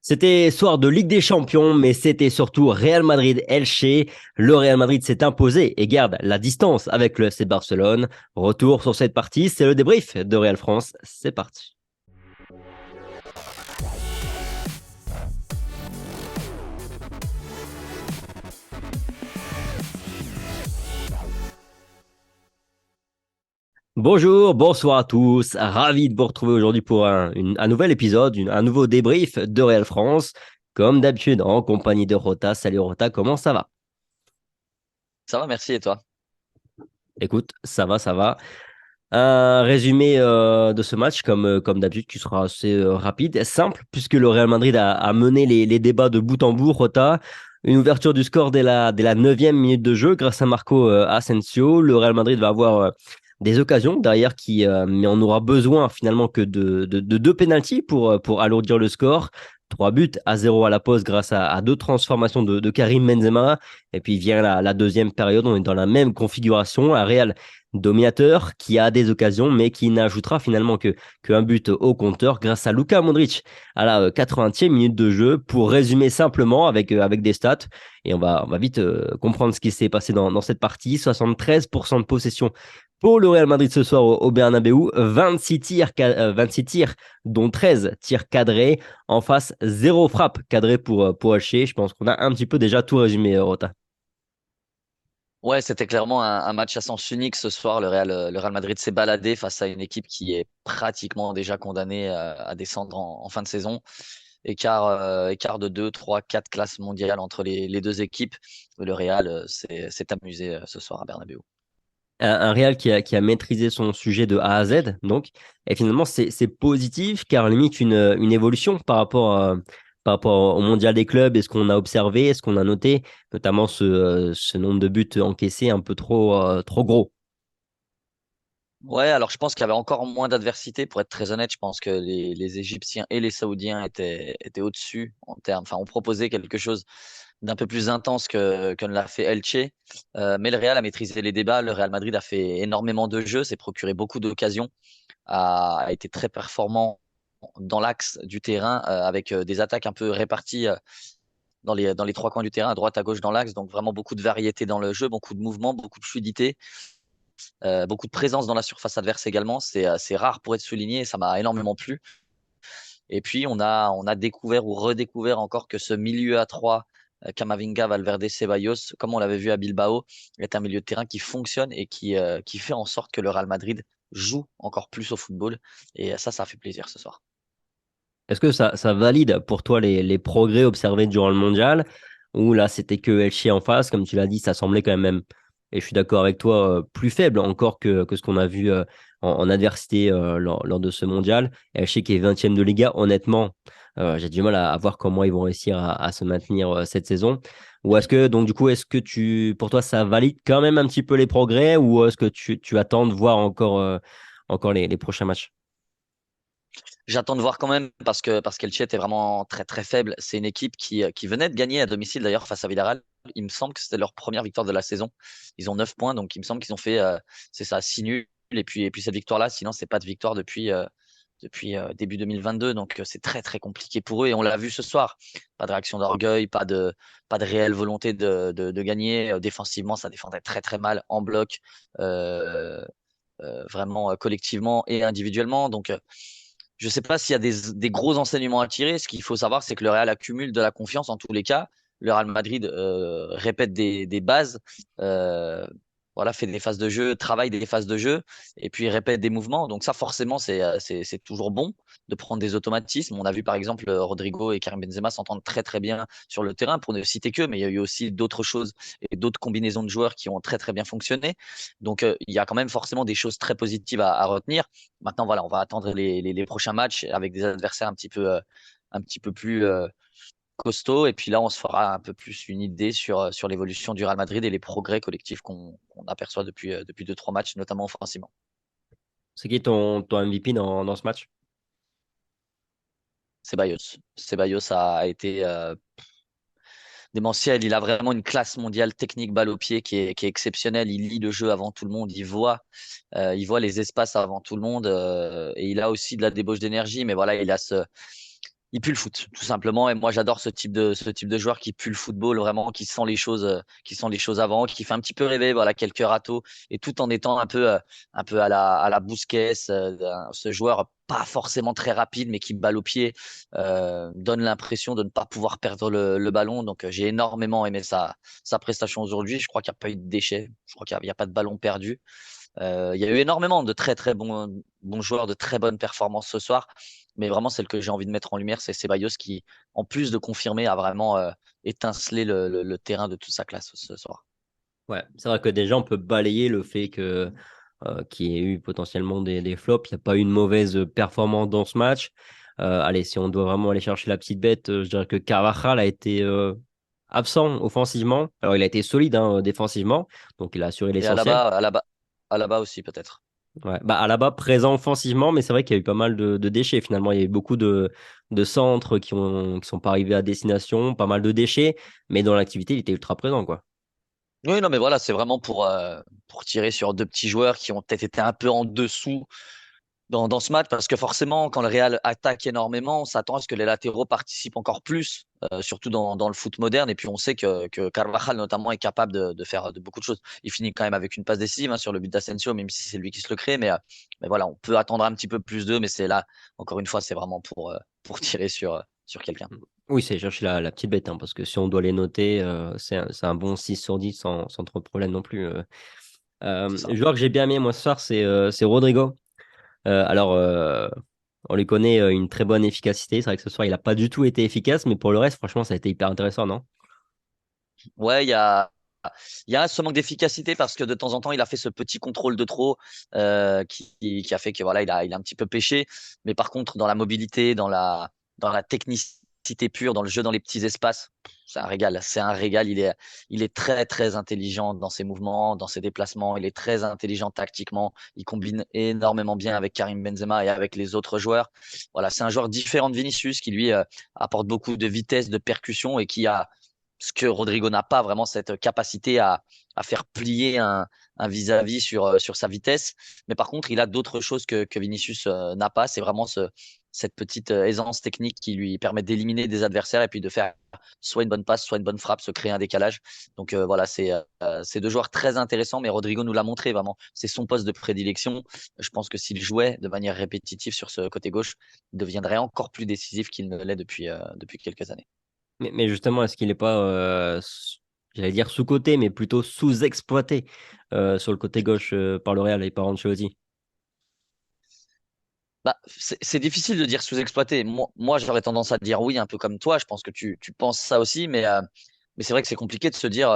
C'était soir de Ligue des Champions, mais c'était surtout Real Madrid-Elche. Le Real Madrid s'est imposé et garde la distance avec le FC Barcelone. Retour sur cette partie, c'est le débrief de Real France. C'est parti. Bonjour, bonsoir à tous. Ravi de vous retrouver aujourd'hui pour un nouvel épisode, un nouveau débrief de Real France. Comme d'habitude, en compagnie de Rota. Salut Rota, comment ça va? Ça va, merci. Et toi? Écoute, ça va, ça va. Un résumé de ce match, comme d'habitude, qui sera assez rapide et simple, puisque le Real Madrid a mené les débats de bout en bout. Rota, une ouverture du score dès la 9e minute de jeu grâce à Marco Asensio. Le Real Madrid va avoir des occasions derrière, mais on aura besoin finalement que de deux pénaltys pour alourdir le score. 3 buts à 0 à la pause grâce à deux transformations de Karim Benzema. Et puis vient la deuxième période, on est dans la même configuration. Un Real dominateur qui a des occasions, mais qui n'ajoutera finalement qu'un but au compteur grâce à Luka Modric à la 80e minute de jeu. Pour résumer simplement avec des stats, et on va vite comprendre ce qui s'est passé dans cette partie. 73% de possession pour le Real Madrid ce soir au Bernabeu, 26 tirs, dont 13 tirs cadrés. En face, zéro frappe cadrée pour Haché. Je pense qu'on a un petit peu déjà tout résumé, Rota. Ouais, c'était clairement un match à sens unique ce soir. Le Real Madrid s'est baladé face à une équipe qui est pratiquement déjà condamnée à descendre en fin de saison. Écart de 2, 3, 4 classes mondiales entre les deux équipes. Le Real s'est amusé ce soir à Bernabeu. Un Real qui a maîtrisé son sujet de A à Z, donc. Et finalement, c'est positif, car limite une évolution par rapport au mondial des clubs et ce qu'on a observé, ce qu'on a noté, notamment ce nombre de buts encaissés un peu trop gros. Ouais, alors je pense qu'il y avait encore moins d'adversité. Pour être très honnête, je pense que les Égyptiens et les Saoudiens étaient au-dessus en termes. Enfin, ont proposé quelque chose d'un peu plus intense que ne l'a fait Elche. Mais le Real a maîtrisé les débats. Le Real Madrid a fait énormément de jeux, s'est procuré beaucoup d'occasions, a été très performant dans l'axe du terrain avec des attaques un peu réparties dans les trois coins du terrain, à droite, à gauche, dans l'axe. Donc vraiment beaucoup de variété dans le jeu, beaucoup de mouvements, beaucoup de fluidité. Beaucoup de présence dans la surface adverse également. C'est rare pour être souligné et ça m'a énormément plu. Et puis, on a découvert ou redécouvert encore que ce milieu à trois, Camavinga, Valverde, Ceballos, comme on l'avait vu à Bilbao, est un milieu de terrain qui fonctionne et qui fait en sorte que le Real Madrid joue encore plus au football. Et ça fait plaisir ce soir. Est-ce que ça valide pour toi les progrès observés durant le mondial, ou là, c'était que Elche en face, comme tu l'as dit, ça semblait quand même, et je suis d'accord avec toi, plus faible encore que ce qu'on a vu en adversité lors de ce mondial. Elche qui est 20e de Liga, honnêtement, j'ai du mal à voir comment ils vont réussir à se maintenir cette saison. Ou est-ce que, donc du coup, pour toi, ça valide quand même un petit peu les progrès, ou est-ce que tu attends de voir encore les prochains matchs? J'attends de voir quand même parce qu'Elche était vraiment très très faible. C'est une équipe qui venait de gagner à domicile d'ailleurs face à Villarreal. Il me semble que c'était leur première victoire de la saison. Ils ont 9 points, donc il me semble qu'ils ont fait c'est ça 6 nuls et puis cette victoire-là. Sinon c'est pas de victoire depuis début 2022. Donc c'est très très compliqué pour eux et on l'a vu ce soir. Pas de réaction d'orgueil, pas de réelle volonté de gagner. Défensivement ça défendait très très mal en bloc, euh, vraiment collectivement et individuellement. Donc je ne sais pas s'il y a des gros enseignements à tirer. Ce qu'il faut savoir, c'est que le Real accumule de la confiance en tous les cas. Le Real Madrid répète des bases, euh, voilà, fait des phases de jeu, travaille des phases de jeu, et puis répète des mouvements. Donc ça, forcément, c'est toujours bon de prendre des automatismes. On a vu par exemple Rodrigo et Karim Benzema s'entendre très très bien sur le terrain, pour ne citer que, mais il y a eu aussi d'autres choses et d'autres combinaisons de joueurs qui ont très très bien fonctionné. Donc il y a quand même forcément des choses très positives à retenir. Maintenant, voilà, on va attendre les prochains matchs avec des adversaires un petit peu plus costauds. Et puis là, on se fera un peu plus une idée sur l'évolution du Real Madrid et les progrès collectifs qu'on aperçoit depuis 2-3 matchs, notamment offensivement. C'est qui ton MVP dans ce match? Ceballos. Ceballos a été démentiel. Il a vraiment une classe mondiale technique balle au pied qui est exceptionnelle. Il lit le jeu avant tout le monde. Il voit les espaces avant tout le monde. Et il a aussi de la débauche d'énergie. Mais voilà, il pue le foot, tout simplement. Et moi, j'adore ce type de joueur qui pue le football, vraiment, qui sent les choses avant, qui fait un petit peu rêver, voilà, quelques râteaux, et tout en étant un peu à la Busquets, ce joueur pas forcément très rapide, mais qui balle au pied, donne l'impression de ne pas pouvoir perdre le ballon. Donc, j'ai énormément aimé sa prestation aujourd'hui. Je crois qu'il n'y a pas eu de déchets. Je crois qu'il n'y a pas de ballon perdu. Il y a eu énormément de très très bons joueurs, de très bonnes performances ce soir, mais vraiment celle que j'ai envie de mettre en lumière, c'est Ceballos qui, en plus de confirmer, a vraiment étincelé le terrain de toute sa classe ce soir. Ouais, c'est vrai que déjà, on peut balayer le fait qu'il y ait eu potentiellement des flops. Il n'y a pas eu une mauvaise performance dans ce match. Allez, si on doit vraiment aller chercher la petite bête, je dirais que Carvajal a été absent offensivement. Alors, il a été solide hein, défensivement, donc il a assuré Et l'essentiel. Alaba aussi peut-être. Ouais. Bah, Alaba présent offensivement, mais c'est vrai qu'il y a eu pas mal de déchets finalement. Il y a eu beaucoup de centres qui sont pas arrivés à destination, pas mal de déchets, mais dans l'activité, il était ultra présent, quoi. Oui, non, mais voilà, c'est vraiment pour tirer sur deux petits joueurs qui ont peut-être été un peu en dessous dans ce match, parce que forcément, quand le Real attaque énormément, on s'attend à ce que les latéraux participent encore plus, surtout dans le foot moderne. Et puis, on sait que Carvajal, notamment, est capable de faire de beaucoup de choses. Il finit quand même avec une passe décisive sur le but d'Asensio, même si c'est lui qui se le crée. Mais voilà, on peut attendre un petit peu plus d'eux, mais c'est là, encore une fois, c'est vraiment pour tirer sur quelqu'un. Oui, c'est chercher la petite bête, hein, parce que si on doit les noter, c'est un bon 6 sur 10 sans trop de problème non plus. C'est ça. Le joueur que j'ai bien aimé, moi, ce soir, c'est Rodrigo. Alors, on lui connaît une très bonne efficacité. C'est vrai que ce soir, il n'a pas du tout été efficace, mais pour le reste, franchement, ça a été hyper intéressant, non? Ouais, il y a ce manque d'efficacité parce que de temps en temps, il a fait ce petit contrôle de trop qui a fait que voilà, il a un petit peu pêché. Mais par contre, dans la mobilité, dans la technicité pure, dans le jeu, dans les petits espaces, c'est un régal. C'est un régal. Il est très, très intelligent dans ses mouvements, dans ses déplacements. Il est très intelligent tactiquement. Il combine énormément bien avec Karim Benzema et avec les autres joueurs. Voilà, c'est un joueur différent de Vinicius qui lui apporte beaucoup de vitesse, de percussion et qui a ce que Rodrigo n'a pas vraiment cette capacité à faire plier un vis-à-vis sur sa vitesse. Mais par contre, il a d'autres choses que Vinicius n'a pas. C'est vraiment cette petite aisance technique qui lui permet d'éliminer des adversaires et puis de faire soit une bonne passe, soit une bonne frappe, se créer un décalage. Donc voilà, c'est deux joueurs très intéressants, mais Rodrigo nous l'a montré vraiment. C'est son poste de prédilection. Je pense que s'il jouait de manière répétitive sur ce côté gauche, il deviendrait encore plus décisif qu'il ne l'est depuis quelques années. Mais justement, est-ce qu'il n'est pas, j'allais dire sous-coté, mais plutôt sous-exploité sur le côté gauche par le Real et par Ancelotti? Bah, c'est difficile de dire sous-exploité. Moi, j'aurais tendance à dire oui, un peu comme toi. Je pense que tu penses ça aussi, mais c'est vrai que c'est compliqué de se dire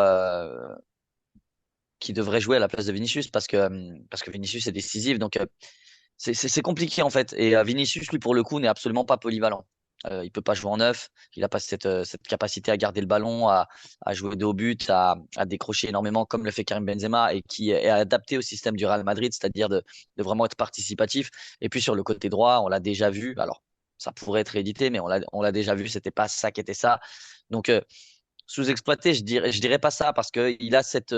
qui devrait jouer à la place de Vinicius parce que Vinicius est décisif. Donc, c'est compliqué en fait. Et Vinicius, lui, pour le coup, n'est absolument pas polyvalent. Il peut pas jouer en neuf. Il n'a pas cette capacité à garder le ballon, à jouer de haut but, à décrocher énormément comme le fait Karim Benzema et qui est adapté au système du Real Madrid, c'est-à-dire de vraiment être participatif. Et puis sur le côté droit, on l'a déjà vu. Alors, ça pourrait être réédité, mais on l'a déjà vu. C'était pas ça qui était ça. Donc, sous-exploité, je dirais pas ça parce qu'il a cette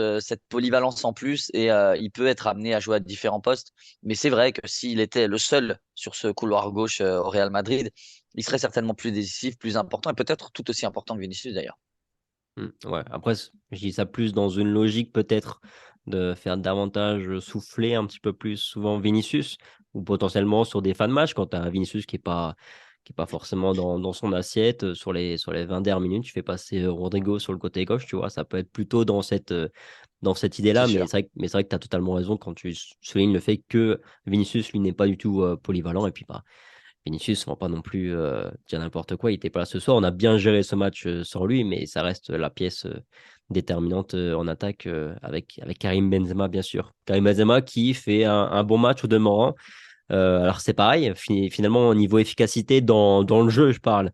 polyvalence en plus et il peut être amené à jouer à différents postes. Mais c'est vrai que s'il était le seul sur ce couloir gauche au Real Madrid, il serait certainement plus décisif, plus important et peut-être tout aussi important que Vinicius d'ailleurs. Ouais. Après, je dis ça plus dans une logique peut-être de faire davantage souffler un petit peu plus souvent Vinicius ou potentiellement sur des fins de match quand tu as Vinicius qui est pas forcément dans son assiette sur les 20 dernières minutes, tu fais passer Rodrigo sur le côté gauche, tu vois, ça peut être plutôt dans cette C'est idée-là, mais sûr. c'est vrai que tu as totalement raison quand tu soulignes le fait que Vinicius, lui, n'est pas du tout polyvalent et puis bah, Vinicius, on va pas non plus dire n'importe quoi. Il était pas là ce soir. On a bien géré ce match sans lui, mais ça reste la pièce déterminante en attaque avec Karim Benzema, bien sûr. Karim Benzema qui fait un bon match au demeurant. Alors c'est pareil, finalement, au niveau efficacité dans le jeu, je parle.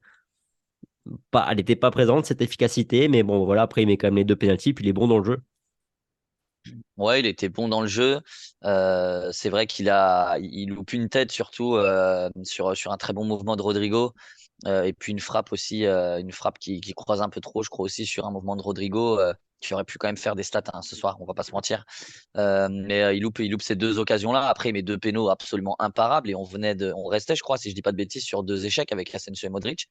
Pas, elle n'était pas présente, cette efficacité, mais bon, voilà, après, il met quand même les deux pénaltys, puis il est bon dans le jeu. Ouais, il était bon dans le jeu. C'est vrai il loupe une tête surtout sur un très bon mouvement de Rodrigo. Et puis une frappe aussi, une frappe qui croise un peu trop, je crois aussi sur un mouvement de Rodrigo, qui aurait pu quand même faire des stats hein, ce soir, on va pas se mentir. Mais il loupe ces deux occasions-là. Après, il met deux pénaux absolument imparables et on restait, je crois, si je dis pas de bêtises, sur deux échecs avec Asensio et Modric.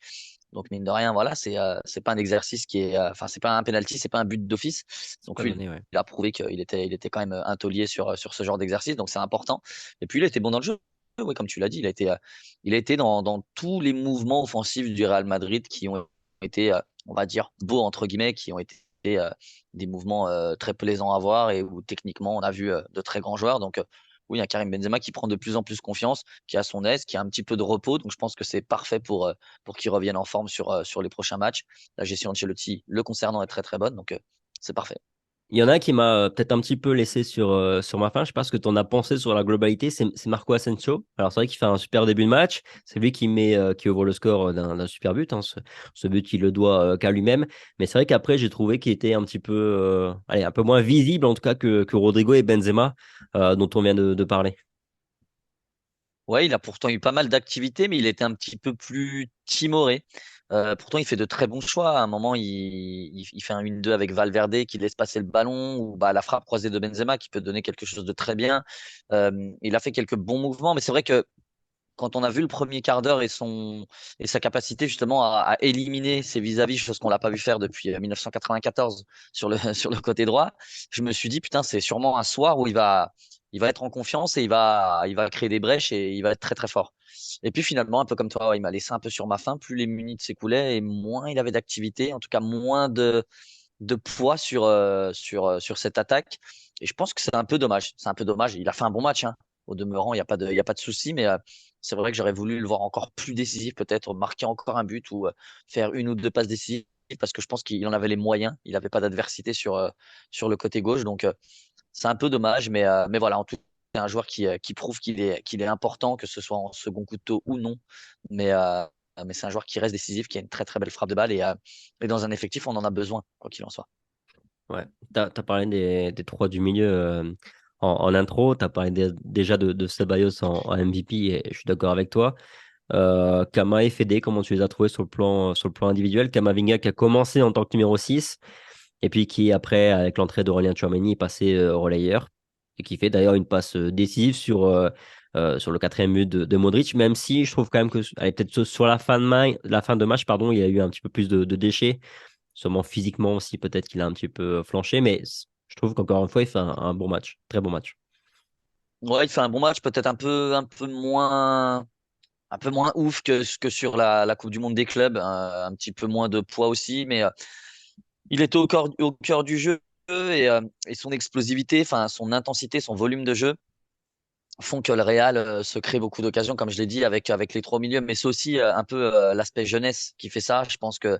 Donc mine de rien, voilà, c'est pas un exercice qui est, enfin c'est pas un penalty, c'est pas un but d'office. C'est Donc pas lui, donné, ouais. il a prouvé qu'il était quand même un taulier sur ce genre d'exercice, donc c'est important. Et puis il était bon dans le jeu. Oui, comme tu l'as dit, il a été dans tous les mouvements offensifs du Real Madrid qui ont été, on va dire, beaux entre guillemets, qui ont été des mouvements très plaisants à voir et où techniquement on a vu de très grands joueurs. Donc oui, un Karim Benzema qui prend de plus en plus confiance, qui a son aise, qui a un petit peu de repos. Donc je pense que c'est parfait pour qu'il revienne en forme sur les prochains matchs. La gestion de Ancelotti le concernant est très très bonne, donc c'est parfait. Il y en a qui m'a peut-être un petit peu laissé sur ma faim. Je sais pas ce que tu en as pensé sur la globalité. C'est Marco Asensio. Alors, c'est vrai qu'il fait un super début de match. C'est lui qui ouvre le score d'un super but, hein. Ce but, il le doit qu'à lui-même. Mais c'est vrai qu'après, j'ai trouvé qu'il était un petit peu, allez, un peu moins visible, en tout cas, que Rodrigo et Benzema, dont on vient de parler. Ouais, il a pourtant eu pas mal d'activités, mais il était un petit peu plus timoré. Pourtant, il fait de très bons choix. À un moment, il fait un 1-2 avec Valverde qui laisse passer le ballon, ou bah, la frappe croisée de Benzema qui peut donner quelque chose de très bien. Il a fait quelques bons mouvements, mais c'est vrai que quand on a vu le premier quart d'heure et sa capacité justement à éliminer ses vis-à-vis, chose qu'on l'a pas vu faire depuis 1994 sur le, sur le côté droit, je me suis dit, putain, c'est sûrement un soir où il va être en confiance et il va créer des brèches et il va être très très fort. Et puis finalement, un peu comme toi, ouais, il m'a laissé un peu sur ma faim. Plus les minutes s'écoulaient et moins il avait d'activité, en tout cas moins de poids sur cette attaque. Et je pense que c'est un peu dommage. C'est un peu dommage. Il a fait un bon match, hein. Au demeurant, il y a pas de souci, mais c'est vrai que j'aurais voulu le voir encore plus décisif, peut-être marquer encore un but ou faire une ou deux passes décisives, parce que je pense qu'il en avait les moyens. Il n'avait pas d'adversité sur le côté gauche, donc c'est un peu dommage, mais voilà, en tout cas, c'est un joueur qui prouve qu'il est important, que ce soit en second couteau ou non. Mais c'est un joueur qui reste décisif, qui a une très très belle frappe de balle et dans un effectif, on en a besoin, quoi qu'il en soit. Ouais. Tu as parlé des trois du milieu en intro. Tu as parlé déjà de Ceballos en MVP et je suis d'accord avec toi. Kama et Fede, comment tu les as trouvés sur le plan individuel? Kamavinga qui a commencé en tant que numéro 6 et puis qui, après, avec l'entrée d'Aurélien Tchouameni, est passé relayeur et qui fait d'ailleurs une passe décisive sur le quatrième but de Modric, même si je trouve quand même que, allez, peut-être sur la fin de match, pardon, il y a eu un petit peu plus de déchets, sûrement physiquement aussi, peut-être qu'il a un petit peu flanché, mais je trouve qu'encore une fois, il fait un bon match, très bon match. Ouais, il fait un bon match, peut-être un peu moins ouf que sur la Coupe du Monde des clubs, un petit peu moins de poids aussi, mais il était au cœur du jeu et son explosivité, enfin son intensité, son volume de jeu font que le Real se crée beaucoup d'occasions, comme je l'ai dit, avec les trois au milieu, mais c'est aussi un peu l'aspect jeunesse qui fait ça. Je pense que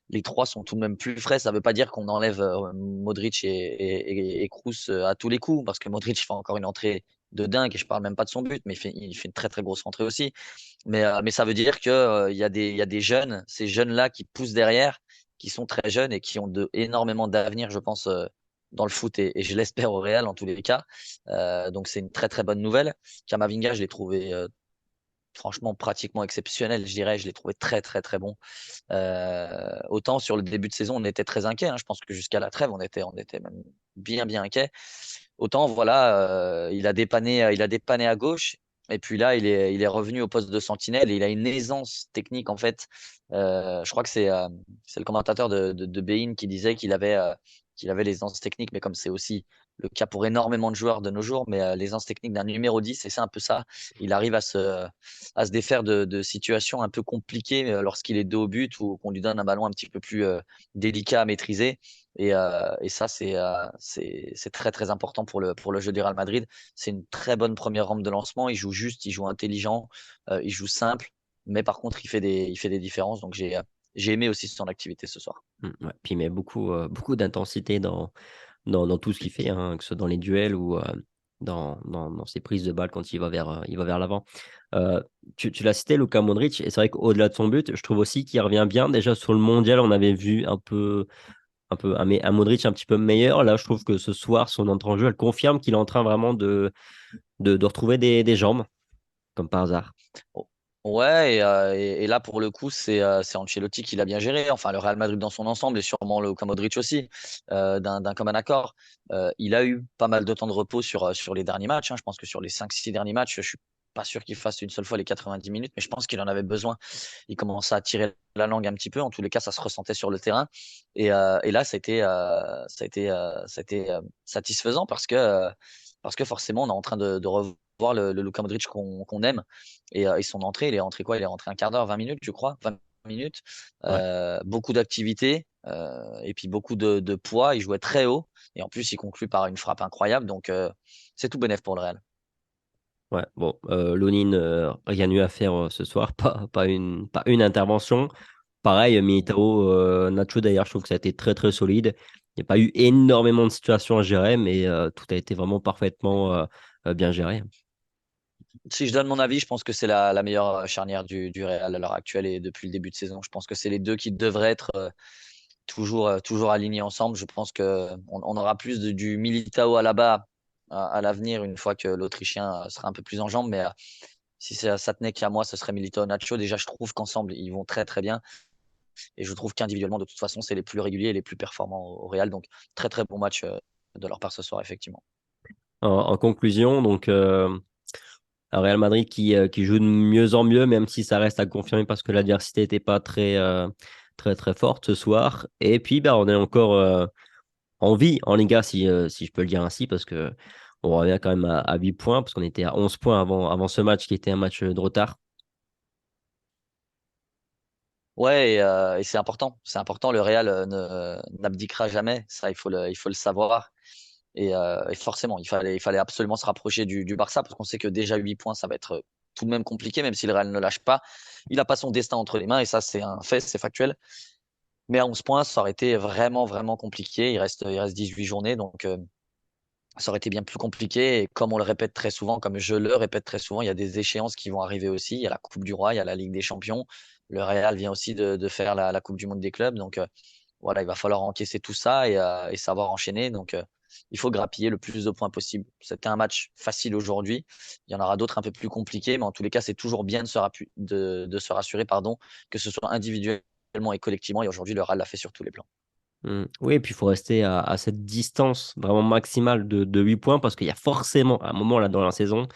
les trois sont tout de même plus frais. Ça ne veut pas dire qu'on enlève Modric et Kroos à tous les coups, parce que Modric fait encore une entrée de dingue, et je parle même pas de son but, mais il fait une très très grosse rentrée aussi. Mais ça veut dire que il y a des jeunes, ces jeunes-là qui poussent derrière, qui sont très jeunes et qui ont énormément d'avenir, je pense, dans le foot et je l'espère au Real en tous les cas. Donc c'est une très très bonne nouvelle. Kamavinga, je l'ai trouvé franchement pratiquement exceptionnel, je dirais. Je l'ai trouvé très très très bon. Autant sur le début de saison, on était très inquiet, hein. Je pense que jusqu'à la trêve, on était même bien bien inquiet. Autant voilà, il a dépanné à gauche. Et puis là, il est revenu au poste de sentinelle et il a une aisance technique en fait. Je crois que c'est le commentateur de Bein qui disait qu'il avait l'aisance technique, mais comme c'est aussi le cas pour énormément de joueurs de nos jours, mais l'aisance technique d'un numéro 10, et c'est un peu ça. Il arrive à se défaire de situations un peu compliquées lorsqu'il est dos au but ou qu'on lui donne un ballon un petit peu plus délicat à maîtriser. Et ça, c'est très, très important pour le jeu du Real Madrid. C'est une très bonne première rampe de lancement. Il joue juste, il joue intelligent, il joue simple, mais par contre, il fait des différences. Donc, j'ai aimé aussi son activité ce soir. Ouais. Puis il met beaucoup d'intensité dans tout ce qu'il fait, hein, que ce soit dans les duels ou dans ses prises de balles quand il va vers l'avant. Euh, tu l'as cité, Luka Modric, et c'est vrai qu'au-delà de son but, je trouve aussi qu'il revient bien. Déjà sur le mondial, on avait vu un Modric un petit peu meilleur. Là, je trouve que ce soir, son entrée en jeu, elle confirme qu'il est en train vraiment de retrouver des jambes, comme par hasard. Ouais, et là, pour le coup, c'est Ancelotti qui l'a bien géré. Enfin, le Real Madrid dans son ensemble et sûrement le Luka Modric aussi, d'un commun accord. Il a eu pas mal de temps de repos sur les derniers matchs, hein. Je pense que sur les 5-6 derniers matchs, je suis pas sûr qu'il fasse une seule fois les 90 minutes, mais je pense qu'il en avait besoin. Il commençait à tirer la langue un petit peu. En tous les cas, ça se ressentait sur le terrain. Et là, ça a été satisfaisant parce que forcément, on est en train de revoir le Luka Modric qu'on aime. Et son entrée, il est rentré quoi? Il est rentré un quart d'heure, 20 minutes, je crois. 20 minutes. Ouais, Beaucoup d'activité et puis beaucoup de poids. Il jouait très haut. Et en plus, il conclut par une frappe incroyable. Donc, c'est tout bénef pour le Real. ouais. Bon, Lonin, rien eu à faire ce soir, pas une intervention. Pareil, Militao, Nacho d'ailleurs, je trouve que ça a été très très solide. Il n'y a pas eu énormément de situations à gérer, mais tout a été vraiment parfaitement bien géré. Si je donne mon avis, je pense que c'est la meilleure charnière du Real à l'heure actuelle et depuis le début de saison. Je pense que c'est les deux qui devraient être toujours alignés ensemble. Je pense qu'on aura plus du Militao à la bas à l'avenir une fois que l'Autrichien sera un peu plus en jambes. Mais si ça tenait qu'à moi, ce serait Militao Nacho. Déjà, je trouve qu'ensemble, ils vont très très bien. Et je trouve qu'individuellement, de toute façon, c'est les plus réguliers et les plus performants au Real. Donc, très très bon match de leur part ce soir, effectivement. En conclusion, donc un Real Madrid qui joue de mieux en mieux, même si ça reste à confirmer parce que l'adversité n'était pas très très forte ce soir. Et puis bah, on est encore en vie en Liga, si je peux le dire ainsi, parce que on revient quand même à 8 points, parce qu'on était à 11 points avant ce match qui était un match de retard. Ouais, et c'est important. C'est important. Le Real n'abdiquera jamais. Ça, il faut le savoir. Et forcément, il fallait absolument se rapprocher du Barça parce qu'on sait que déjà 8 points, ça va être tout de même compliqué, même si le Real ne lâche pas. Il n'a pas son destin entre les mains et ça, c'est un fait, c'est factuel. Mais à 11 points, ça aurait été vraiment, vraiment compliqué. Il reste 18 journées, donc ça aurait été bien plus compliqué. Et comme on le répète très souvent, comme je le répète très souvent, il y a des échéances qui vont arriver aussi. Il y a la Coupe du Roi, il y a la Ligue des Champions. Le Real vient aussi de faire la Coupe du Monde des clubs. Donc voilà, il va falloir encaisser tout ça et savoir enchaîner. Donc il faut grappiller le plus de points possible. C'était un match facile aujourd'hui. Il y en aura d'autres un peu plus compliqués, mais en tous les cas, c'est toujours bien de se rassurer, pardon, que ce soit individuellement et collectivement. Et aujourd'hui, le Real l'a fait sur tous les plans. Oui, et puis il faut rester à cette distance vraiment maximale de 8 points parce qu'il y a forcément un moment là dans la saison,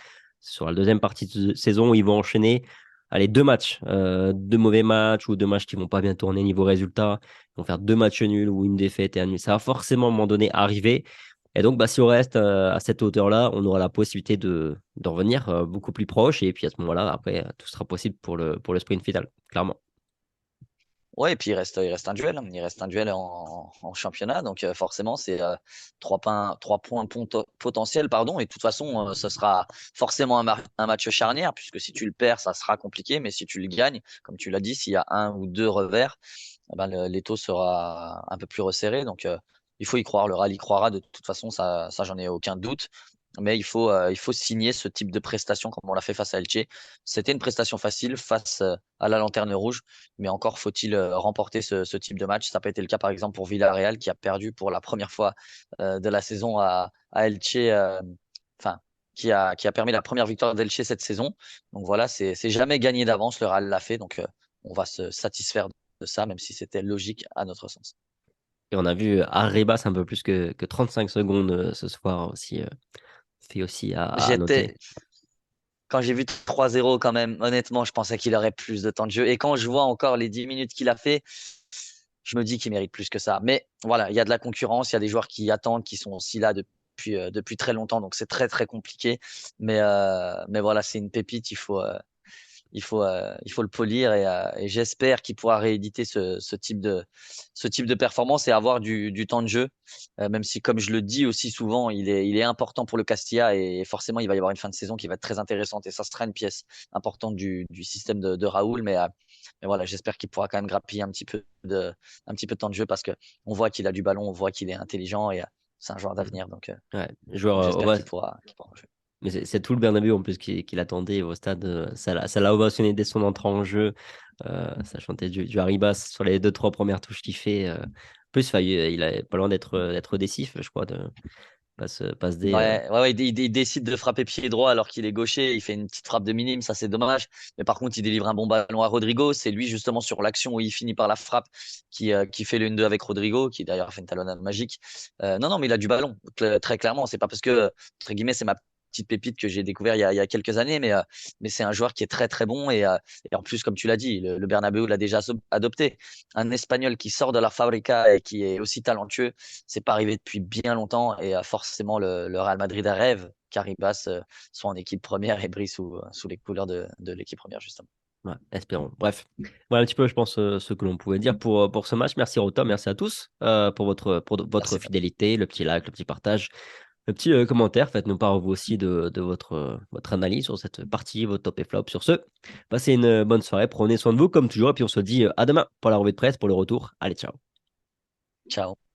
sur la deuxième partie de saison, où ils vont enchaîner allez, deux matchs, deux mauvais matchs ou deux matchs qui vont pas bien tourner niveau résultat. Ils vont faire deux matchs nuls ou une défaite et un nul. Ça va forcément à un moment donné arriver. Et donc, bah, si on reste à cette hauteur-là, on aura la possibilité de revenir beaucoup plus proche. Et puis à ce moment-là, après, tout sera possible pour le sprint final, clairement. Ouais, et puis il reste un duel, hein. Il reste un duel en championnat. Donc forcément, c'est 3 points potentiels, pardon. Et de toute façon, ce sera forcément un match charnière, puisque si tu le perds, ça sera compliqué. Mais si tu le gagnes, comme tu l'as dit, s'il y a un ou deux revers, eh ben, l'étau sera un peu plus resserré. Donc il faut y croire. Le Real y croira de toute façon, ça j'en ai aucun doute. Mais il faut signer ce type de prestation comme on l'a fait face à Elche. C'était une prestation facile face à la Lanterne Rouge. Mais encore faut-il remporter ce type de match. Ça n'a pas été le cas, par exemple, pour Villarreal, qui a perdu pour la première fois de la saison à Elche, enfin, qui a permis la première victoire d'Elche cette saison. Donc voilà, c'est jamais gagné d'avance. Le Real l'a fait. Donc on va se satisfaire de ça, même si c'était logique à notre sens. Et on a vu Arribas un peu plus que 35 secondes ce soir aussi, fait aussi à noter. J'étais, Quand j'ai vu 3-0, quand même, honnêtement, je pensais qu'il aurait plus de temps de jeu. Et quand je vois encore les 10 minutes qu'il a fait, je me dis qu'il mérite plus que ça. Mais voilà, il y a de la concurrence, il y a des joueurs qui attendent, qui sont aussi là depuis très longtemps, donc c'est très très compliqué. Mais voilà, c'est une pépite, il faut le polir et j'espère qu'il pourra rééditer ce type de performance et avoir du temps de jeu. Même si, comme je le dis aussi souvent, il est important pour le Castilla et forcément, il va y avoir une fin de saison qui va être très intéressante et ça sera une pièce importante du système de Raoul. Mais voilà, j'espère qu'il pourra quand même grappiller un petit peu de temps de jeu parce que on voit qu'il a du ballon, on voit qu'il est intelligent et c'est un joueur d'avenir. Donc, Ouais, joueur, donc j'espère ouais, qu'il pourra en jouer. mais c'est tout le Bernabéu en plus qui l'attendait au stade. Ça l'a ovationné dès son entrée en jeu. Ça chantait du Arribas sur les deux, trois premières touches qu'il fait. En plus, enfin, il est pas loin d'être décisif, je crois. Passe D. Ouais, il décide de frapper pied droit alors qu'il est gaucher. Il fait une petite frappe de minime, ça c'est dommage. Mais par contre, il délivre un bon ballon à Rodrigo. C'est lui justement sur l'action où il finit par la frappe qui fait le 1-2 avec Rodrigo, qui d'ailleurs a fait une talonnade magique. Non, non, mais il a du ballon, très clairement. C'est pas parce que, entre guillemets, c'est ma petite pépite que j'ai découvert il y a quelques années, mais c'est un joueur qui est très très bon. Et en plus, comme tu l'as dit, le Bernabéu l'a déjà adopté. Un Espagnol qui sort de la Fabrica et qui est aussi talentueux, c'est pas arrivé depuis bien longtemps et forcément le Real Madrid rêve qu'Arribas soit en équipe première et brille sous les couleurs de l'équipe première justement. Ouais, espérons. Bref, voilà un petit peu, je pense, ce que l'on pouvait dire pour ce match. Merci Rota, merci à tous pour votre Merci. fidélité, le petit like, le petit partage, le petit commentaire. Faites-nous part vous aussi de votre analyse sur cette partie, votre top et flop. Sur ce, passez une bonne soirée, prenez soin de vous comme toujours, et puis on se dit à demain pour la revue de presse, pour le retour. Allez, ciao. Ciao.